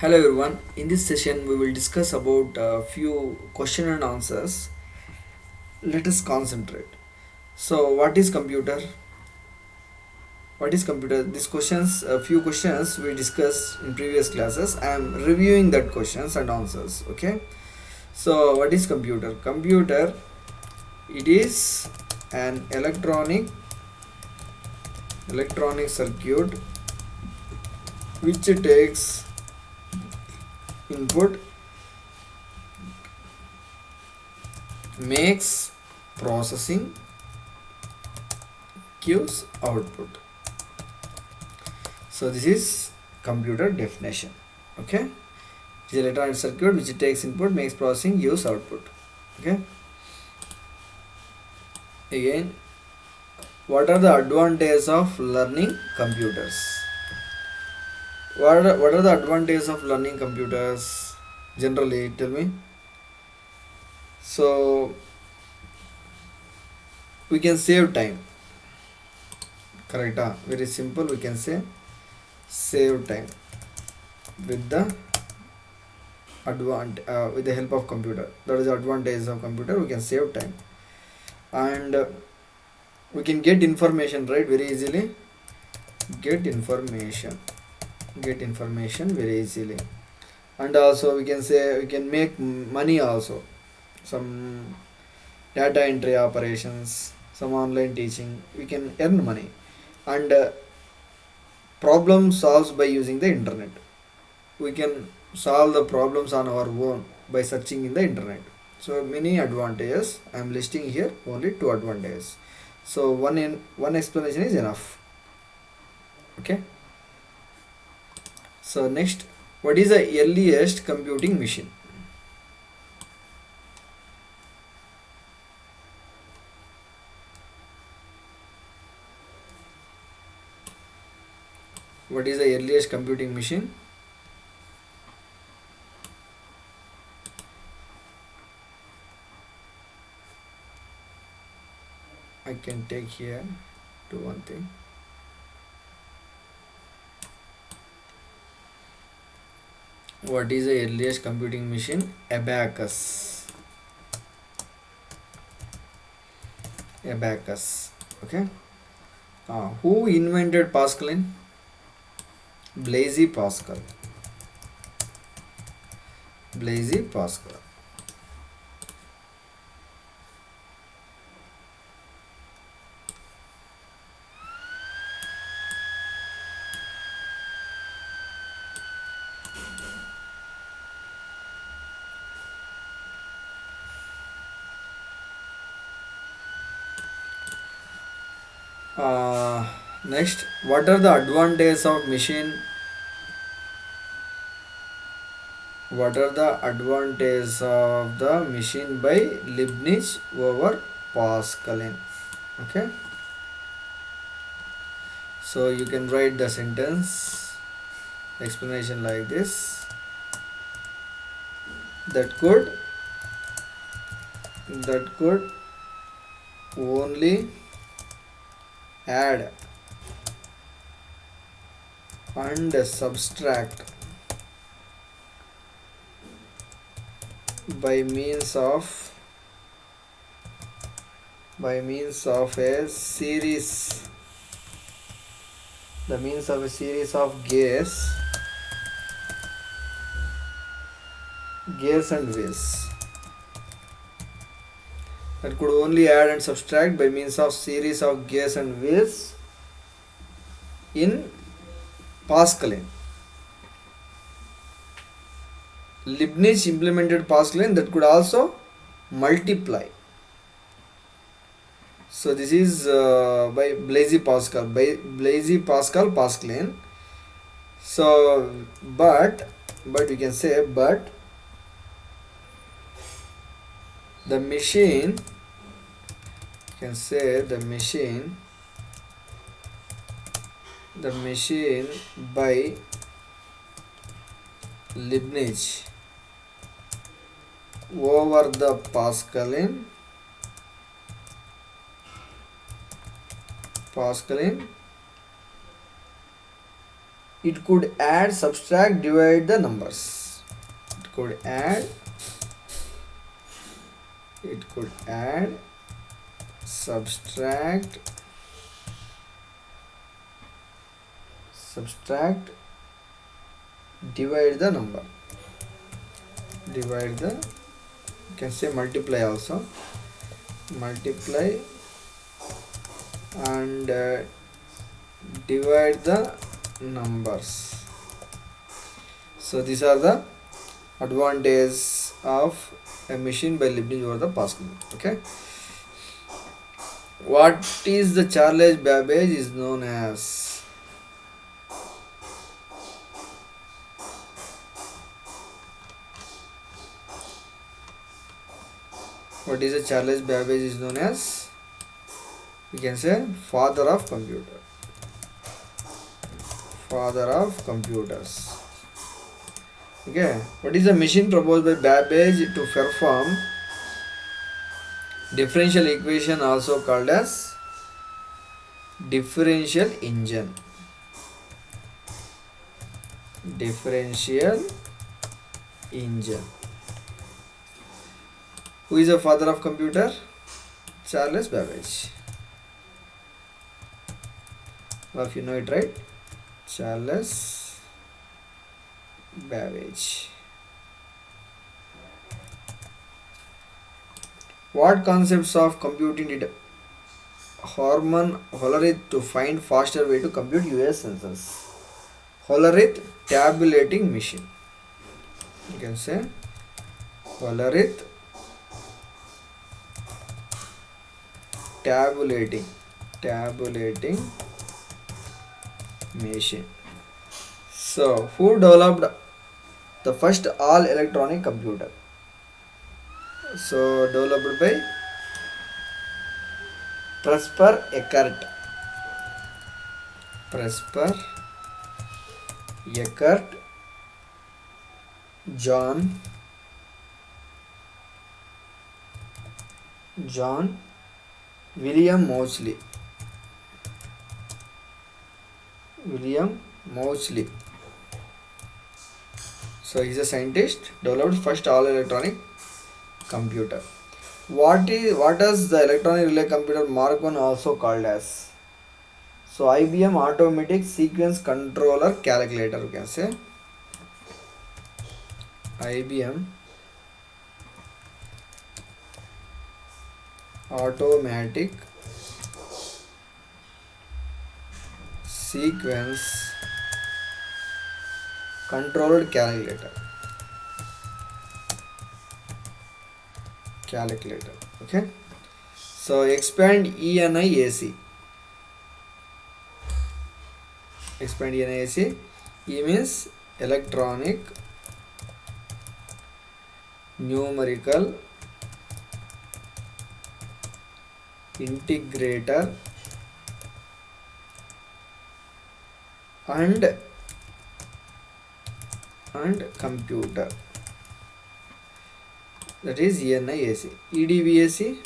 Hello everyone. In this session, we will discuss about a few question and answers. Let us concentrate. So, what is computer? What is computer? These questions, a few questions we discussed in previous classes. I am reviewing that questions and answers. Okay. So, what is computer? Computer, it is an electronic circuit which takes input, makes processing, gives output. So this is computer definition. Okay, it is electronic circuit which takes input, makes processing, gives output. Okay, again, what are the advantages of learning computers? What are the advantages of learning computers? Generally, tell me. So we can save time. Correct? Very simple. We can say save time with the with the help of computer. That is the advantage of computer. We can save time and we can get information, right, very easily. Get information very easily, and also we can say we can make money also. Some data entry operations, some online teaching, we can earn money, and problem solves by using the internet. We can solve the problems on our own by searching in the internet. So many advantages. I am listing here only two advantages. So one explanation is enough. Okay. So next, what is the earliest computing machine? What is the earliest computing machine? I can take here to one thing. What is the earliest computing machine? Abacus. Abacus. Okay. Who invented Pascaline? Blaise Pascal. Blaise Pascal. Next, what are the advantages of machine? What are the advantages of the machine by Leibniz over Pascaline? Okay, so you can write the sentence explanation like this: that could only add and subtract by means of a series, the means of a series of gears and wheels. That could only add and subtract by means of series of gears and wheels in Pascaline. Leibniz implemented Pascaline that could also multiply. So this is by Blaise Pascal, Pascaline. So but we can say the machine, by Leibniz over the Pascaline it could add, subtract, divide the numbers. It could add, subtract, divide the number, you can say multiply also, multiply and divide the numbers. So these are the advantages of a machine by Leibniz over the Pascal. Okay. What is the Charles Babbage is known as? What is the Charles Babbage is known as? We can say father of computer. Father of computers. Okay. What is the machine proposed by Babbage to perform differential equation, also called as differential engine? Differential engine. Who is the father of computer? Charles Babbage. Well, if you know it, right? Charles Babbage. What concepts of computing did Hermann Hollerith to find faster way to compute US census? Hollerith tabulating machine. You can say Hollerith tabulating machine. So who developed the first all electronic computer? So developed by Presper Eckert. John William Mauchly. So he's a scientist, developed first all electronic computer. What is the electronic relay computer Mark I also called as? So IBM automatic sequence controller calculator, you can say. IBM automatic sequence controlled calculator. Okay. So expand ENIAC. E means electronic numerical integrator and computer. That is ENIAC. EDVAC,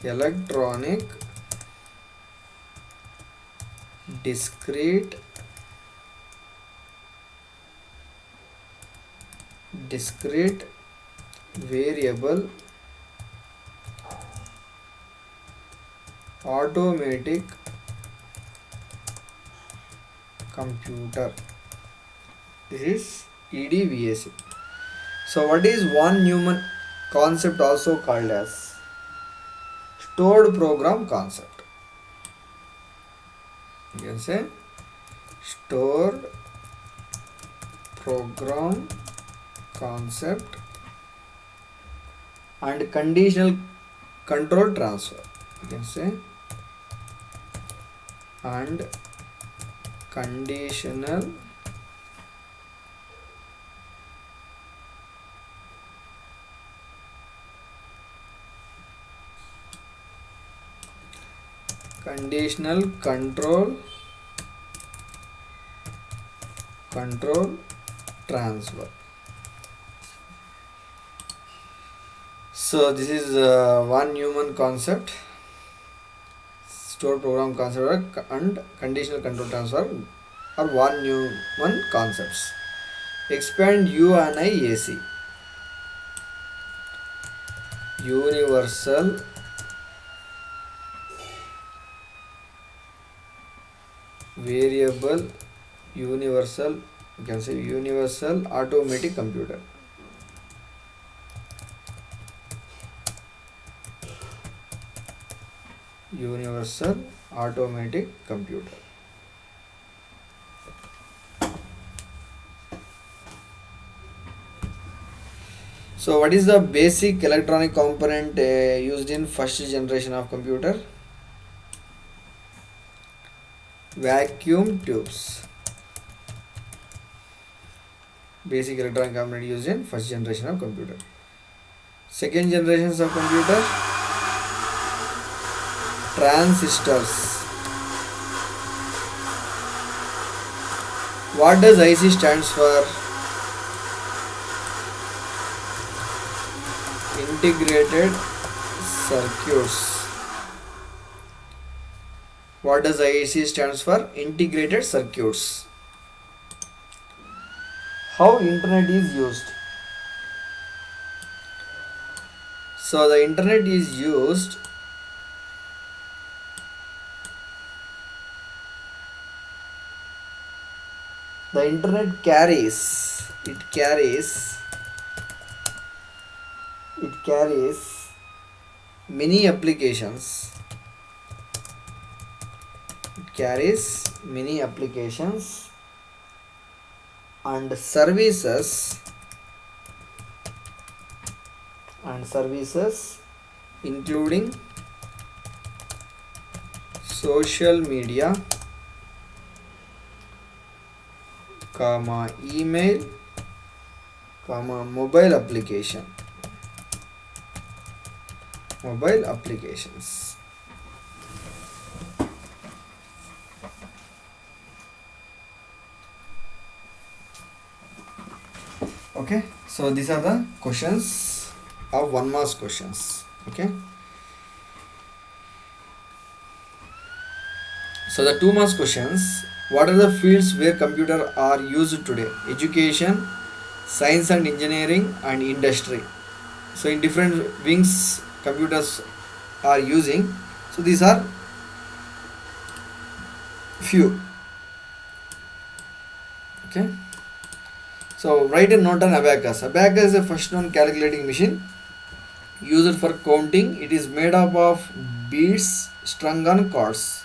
electronic discrete variable automatic computer. This is EDVAC. So what is von Neumann concept also called as? Stored program concept. You can say stored program concept and conditional control transfer. You can say and conditional control transfer. So this is von Neumann concept, stored program concept and conditional control transfer. or one Newman concepts. Expand UNIAC. Universal variable universal, you can say universal automatic computer. Universal automatic computer. So what is the basic electronic component used in first generation of computer? Vacuum tubes. Basic electronic component used in first generation of computer. Second generations of computer, transistors. What does IC stands for? Integrated circuits. What does IC stands for? Integrated circuits. How internet is used? So the internet is used the internet carries many applications. It carries many applications and services including social media, email, mobile applications. Okay, so these are the questions of 1 marks questions. Okay, so the 2 marks questions. What are the fields where computers are used today? Education, science and engineering, and industry. So in different wings computers are using. So these are few. Okay, so write a note on abacus. Abacus is a first known calculating machine used for counting. It is made up of beads strung on cords.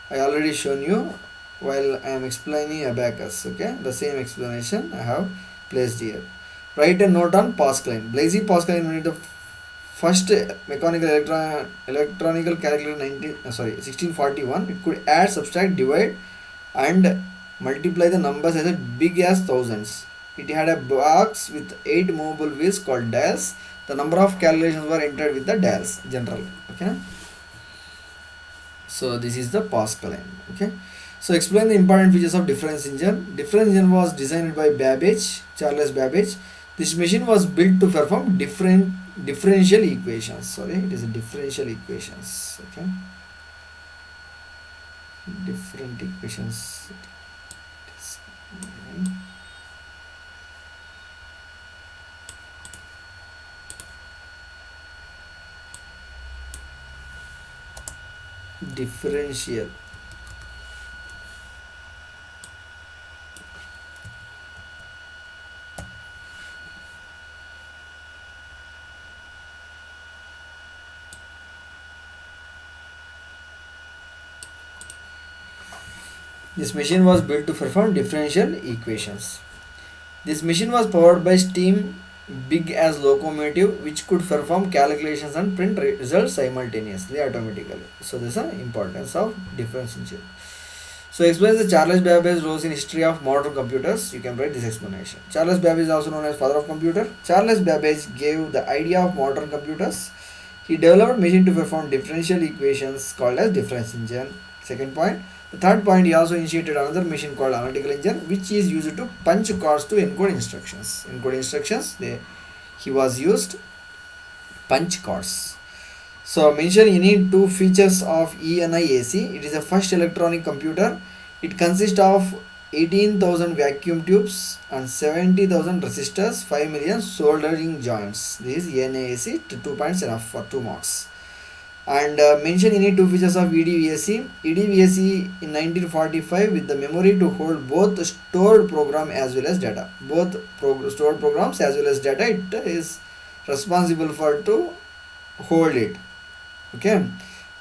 I already shown you while I am explaining abacus. Okay, the same explanation I have placed here. Write a note on Pascaline. Blaise Pascal invented the first mechanical electronical calculator 1641. It could add, subtract, divide and multiply the numbers as big as thousands. It had a box with 8 movable wheels called dials. The number of calculations were entered with the dials generally. Okay, so this is the Pascaline. Okay, so explain the important features of difference engine. Difference engine was designed by Charles Babbage. This machine was built to perform differential equations. Sorry, it is a differential equations. Okay, different equations. Differential. This machine was built to perform differential equations. This machine was powered by steam big as locomotive which could perform calculations and print results simultaneously automatically. So this is the importance of difference engine. So explains the Charles Babbage role in history of modern computers. You can write this explanation. Charles Babbage is also known as father of computer. Charles Babbage gave the idea of modern computers. He developed machine to perform differential equations called as difference engine. Second point. The third point, he also initiated another machine called analytical engine, which is used to punch cards to encode instructions. He was used punch cards. So mention any 2 features of ENIAC. It is the first electronic computer. It consists of 18,000 vacuum tubes and 70,000 resistors, 5 million soldering joints. This is NAAC to 2 points enough for 2 marks. And mention any two features of EDVAC. EDVAC in 1945 with the memory to hold both stored program as well as data. Both stored programs as well as data, it is responsible for to hold it. Okay,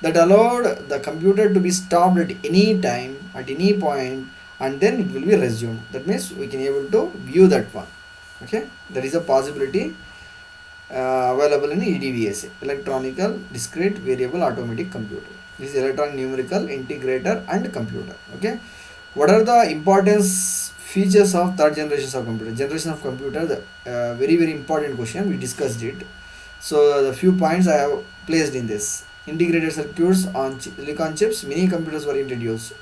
that allowed the computer to be stopped at any time, at any point, and then it will be resumed. That means we can able to view that one. Okay, there is a possibility available in EDVAC, electronical discrete variable automatic computer. This is electronic numerical integrator and computer. Okay, what are the importance features of third generation of computer? Generation of computer, the very important question, we discussed it. So the few points I have placed in this. Integrated circuits on silicon chips, mini computers were introduced.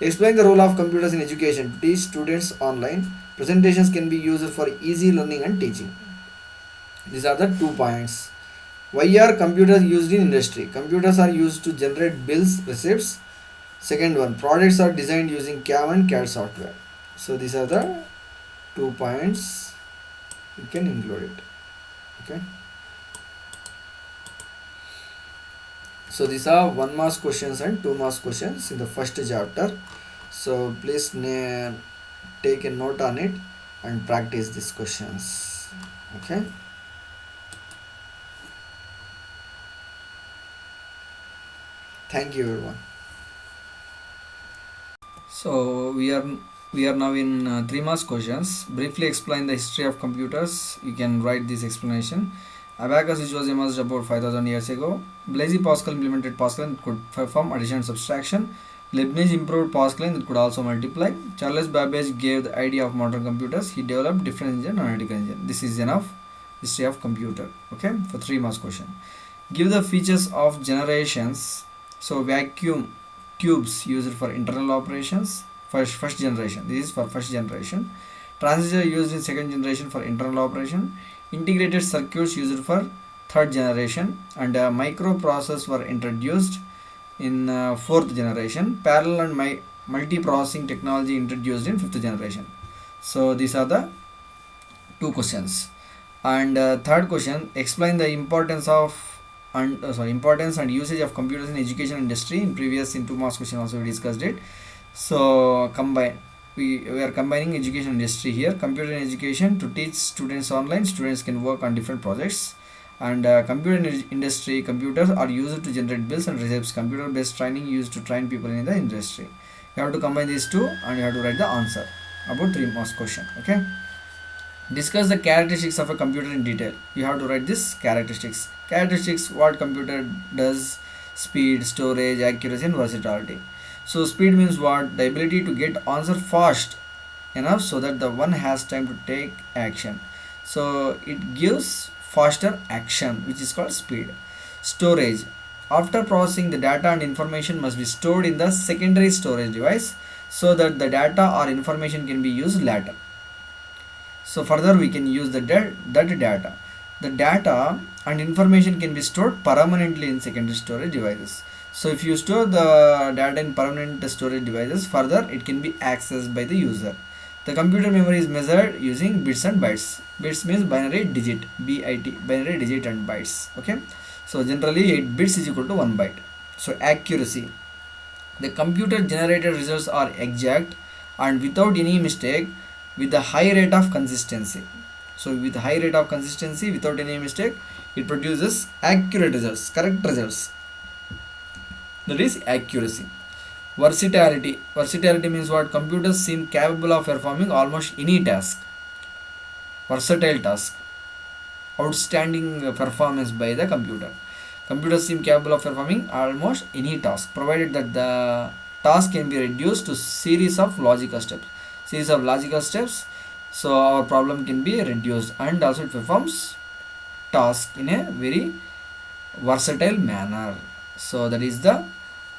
Explain the role of computers in education. To teach students online, presentations can be used for easy learning and teaching. These are the 2 points. Why are computers used in industry? Computers are used to generate bills, receipts. Second one, products are designed using CAM and CAD software. So these are the 2 points. You can include it. Okay. So these are 1 marks questions and 2 marks questions in the first chapter. So please take a note on it and practice these questions. Okay. Thank you everyone. So we are now in 3 marks questions. Briefly explain the history of computers. You can write this explanation. Abacus, which was emerged about 5000 years ago. Blaise Pascal implemented Pascal and could perform addition and subtraction. Leibniz improved Pascal and could also multiply. Charles Babbage gave the idea of modern computers. He developed difference engine and analytical engine. This is enough history of computer. Okay, for 3 marks question. Give the features of generations. So vacuum tubes used for internal operations. First generation. This is for first generation. Transistor used in second generation for internal operation. Integrated circuits used for third generation, and microprocessors were introduced in fourth generation. Parallel and multiprocessing technology introduced in fifth generation. So these are the 2 questions. And third question, explain the importance and usage of computers in education industry. In 2 marks question also we discussed it. So we are combining education industry here. Computer in education, to teach students online. Students can work on different projects. And computer industry, computers are used to generate bills and receipts. Computer based training used to train people in the industry. You have to combine these 2 and you have to write the answer about 3 marks question. Okay, discuss the characteristics of a computer in detail. You have to write this characteristics. What computer does: speed, storage, accuracy and versatility. So speed means what? The ability to get answer fast enough so that the one has time to take action. So it gives faster action, which is called speed. Storage, after processing, the data and information must be stored in the secondary storage device so that the data or information can be used later. So further we can use that data. The data and information can be stored permanently in secondary storage devices. So if you store the data in permanent storage devices, further it can be accessed by the user. The computer memory is measured using bits and bytes. Bits means binary digit, BIT, binary digit and bytes. Okay, so generally 8 bits is equal to 1 byte. So accuracy, the computer generated results are exact and without any mistake with a high rate of consistency. So with high rate of consistency, without any mistake, it produces accurate results, correct results. That is accuracy. Versatility means what? Computers seem capable of performing almost any task. Versatile task, outstanding performance by the computer. Computers seem capable of performing almost any task, provided that the task can be reduced to series of logical steps. So our problem can be reduced, and also it performs task in a very versatile manner. So that is the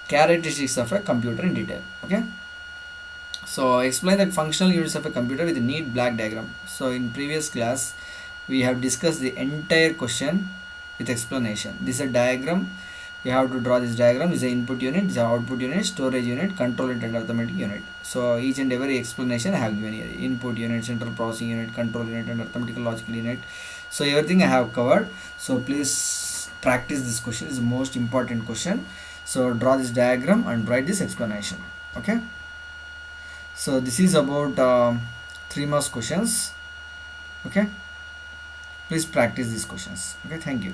characteristics of a computer in detail. Okay, so explain the functional units of a computer with a neat black diagram. So in previous class we have discussed the entire question with explanation. This is a diagram you have to draw this diagram. This is the input unit, this is the output unit, storage unit, control unit and arithmetic unit. So each and every explanation I have given here. Input unit, central processing unit, control unit and arithmetical logical unit. So everything I have covered. So please practice this question. This is the most important question. So draw this diagram and write this explanation. Okay. So this is about 3 marks questions. Okay. Please practice these questions. Okay. Thank you.